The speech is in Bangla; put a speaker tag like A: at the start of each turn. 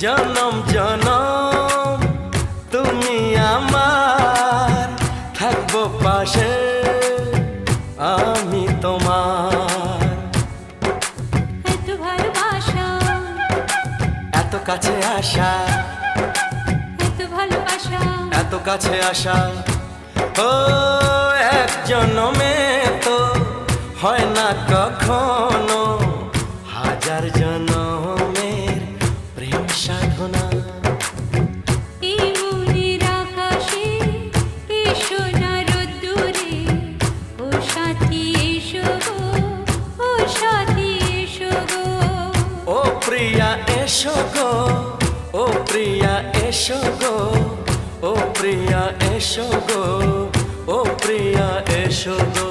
A: জনম জনম তুমি আমার, থাকবো পাশে আমি তোমার।
B: এত ভালোবাসা,
A: এত কাছে আসা,
B: এত ভালোবাসা,
A: এত কাছে আসা, ও এক জনমে তো হয় না কখনো, হাজার জনমের প্রেম সাধনা।
B: এই মনের আকাশে এই সোনার রোদ্দুরে, ও সাথী এসো গো, ও সাথী এসো গো।
A: ও প্রিয়া এসো গো, ও প্রিয়া এসো গো, ও প্রিয়া এসো গো, ও প্রিয়া এসো গো।